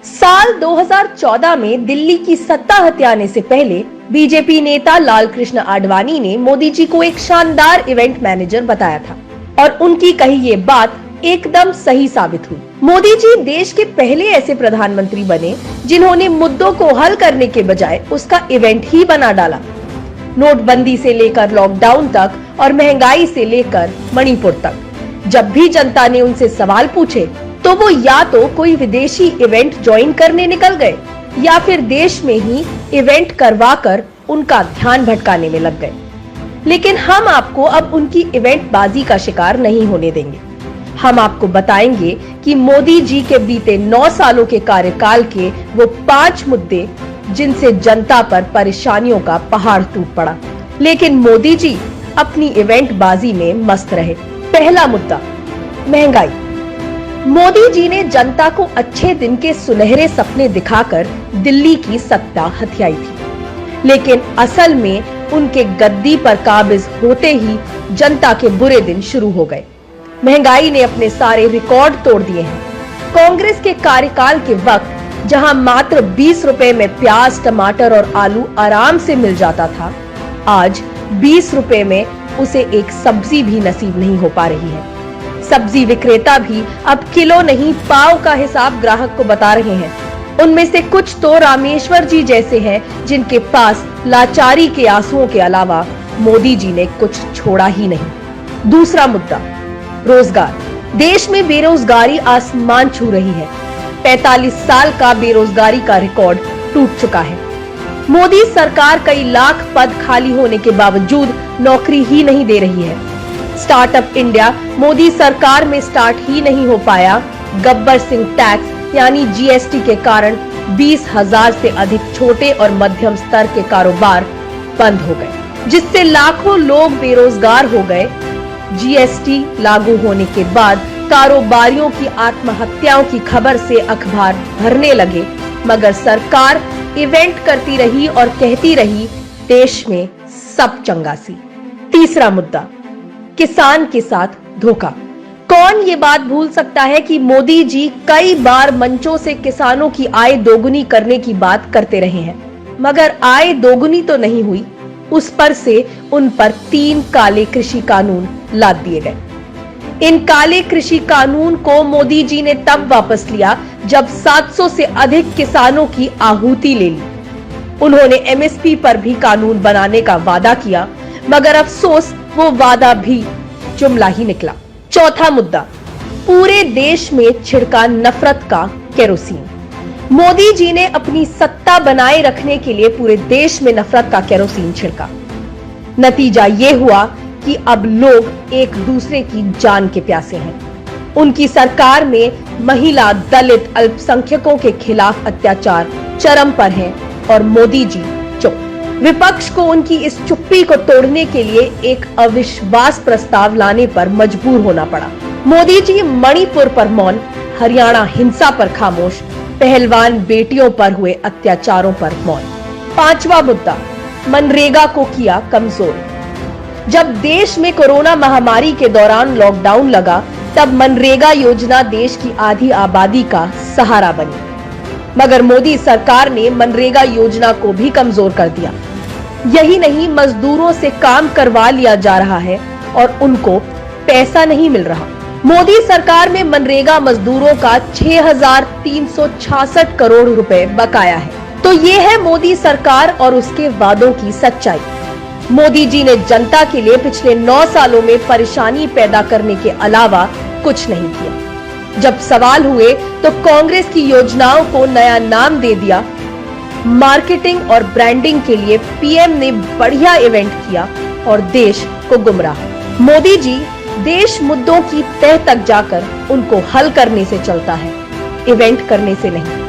साल 2014 में दिल्ली की सत्ता हथियाने से पहले बीजेपी नेता लालकृष्ण आडवाणी ने मोदी जी को एक शानदार इवेंट मैनेजर बताया था और उनकी कही ये बात एकदम सही साबित हुई। मोदी जी देश के पहले ऐसे प्रधानमंत्री बने जिन्होंने मुद्दों को हल करने के बजाय उसका इवेंट ही बना डाला। नोटबंदी से लेकर लॉकडाउन तक और महंगाई से लेकर मणिपुर तक, जब भी जनता ने उनसे सवाल पूछे तो वो या तो कोई विदेशी इवेंट ज्वाइन करने निकल गए या फिर देश में ही इवेंट करवाकर उनका ध्यान भटकाने में लग गए। लेकिन हम आपको अब उनकी इवेंट बाजी का शिकार नहीं होने देंगे। हम आपको बताएंगे कि मोदी जी के बीते 9 सालों के कार्यकाल के वो 5 मुद्दे जिनसे जनता पर परेशानियों का पहाड़ टूट पड़ा, लेकिन मोदी जी अपनी इवेंट बाजी में मस्त रहे। पहला मुद्दा, महंगाई। मोदी जी ने जनता को अच्छे दिन के सुनहरे सपने दिखाकर दिल्ली की सत्ता हथियाई थी, लेकिन असल में उनके गद्दी पर काबिज होते ही जनता के बुरे दिन शुरू हो गए। महंगाई ने अपने सारे रिकॉर्ड तोड़ दिए हैं। कांग्रेस के कार्यकाल के वक्त जहां मात्र 20 रुपए में प्याज, टमाटर और आलू आराम से मिल जाता था, आज 20 रुपए में उसे एक सब्जी भी नसीब नहीं हो पा रही है। सब्जी विक्रेता भी अब किलो नहीं पाव का हिसाब ग्राहक को बता रहे हैं। उनमें से कुछ तो रामेश्वर जी जैसे हैं जिनके पास लाचारी के आंसुओं के अलावा मोदी जी ने कुछ छोड़ा ही नहीं। दूसरा मुद्दा, रोजगार। देश में बेरोजगारी आसमान छू रही है। 45 साल का बेरोजगारी का रिकॉर्ड टूट चुका है। मोदी सरकार कई लाख पद खाली होने के बावजूद नौकरी ही नहीं दे रही है। स्टार्टअप इंडिया मोदी सरकार में स्टार्ट ही नहीं हो पाया। गब्बर सिंह टैक्स यानी जीएसटी के कारण 20,000 से अधिक छोटे और मध्यम स्तर के कारोबार बंद हो गए, जिससे लाखों लोग बेरोजगार हो गए। जीएसटी लागू होने के बाद कारोबारियों की आत्महत्याओं की खबर से अखबार भरने लगे, मगर सरकार इवेंट करती रही और कहती रही देश में सब चंगा सी। तीसरा मुद्दा, किसान के साथ धोखा। कौन ये बात भूल सकता है कि मोदी जी कई बार मंचों से किसानों की आय दोगुनी करने की बात करते रहे हैं, मगर आय दोगुनी तो नहीं हुई, उस पर से उन पर 3 काले कृषि कानून लाद दिए गए। इन काले कृषि कानून को मोदी जी ने तब वापस लिया जब 700 से अधिक किसानों की आहुति ले ली। उन्होंने एमएसपी पर भी कानून बनाने का वादा किया, मगर अफसोस वो वादा भी जुमला ही निकला। चौथा मुद्दा, पूरे देश में छिड़का नफरत का केरोसिन। मोदी जी ने अपनी सत्ता बनाए रखने के लिए पूरे देश में नफरत का केरोसिन छिड़का। नतीजा ये हुआ कि अब लोग एक दूसरे की जान के प्यासे हैं। उनकी सरकार में महिला, दलित, अल्पसंख्यकों के खिलाफ अत्याचार चरम पर है और मोदी जी चुप। विपक्ष को उनकी इस चुप्पी को तोड़ने के लिए एक अविश्वास प्रस्ताव लाने पर मजबूर होना पड़ा। मोदी जी मणिपुर पर मौन, हरियाणा हिंसा पर खामोश, पहलवान बेटियों पर हुए अत्याचारों पर मौन। पांचवा मुद्दा, मनरेगा को किया कमजोर। जब देश में कोरोना महामारी के दौरान लॉकडाउन लगा, तब मनरेगा योजना देश की आधी आबादी का सहारा बनी, मगर मोदी सरकार ने मनरेगा योजना को भी कमजोर कर दिया। यही नहीं, मजदूरों से काम करवा लिया जा रहा है और उनको पैसा नहीं मिल रहा। मोदी सरकार में मनरेगा मजदूरों का 6,366 करोड़ रुपए बकाया है। तो ये है मोदी सरकार और उसके वादों की सच्चाई। मोदी जी ने जनता के लिए पिछले 9 सालों में परेशानी पैदा करने के अलावा कुछ नहीं किया। जब सवाल हुए तो कांग्रेस की योजनाओं को नया नाम दे दिया। मार्केटिंग और ब्रांडिंग के लिए पीएम ने बढ़िया इवेंट किया और देश को गुमराह। मोदी जी देश मुद्दों की तह तक जाकर उनको हल करने से चलता है, इवेंट करने से नहीं।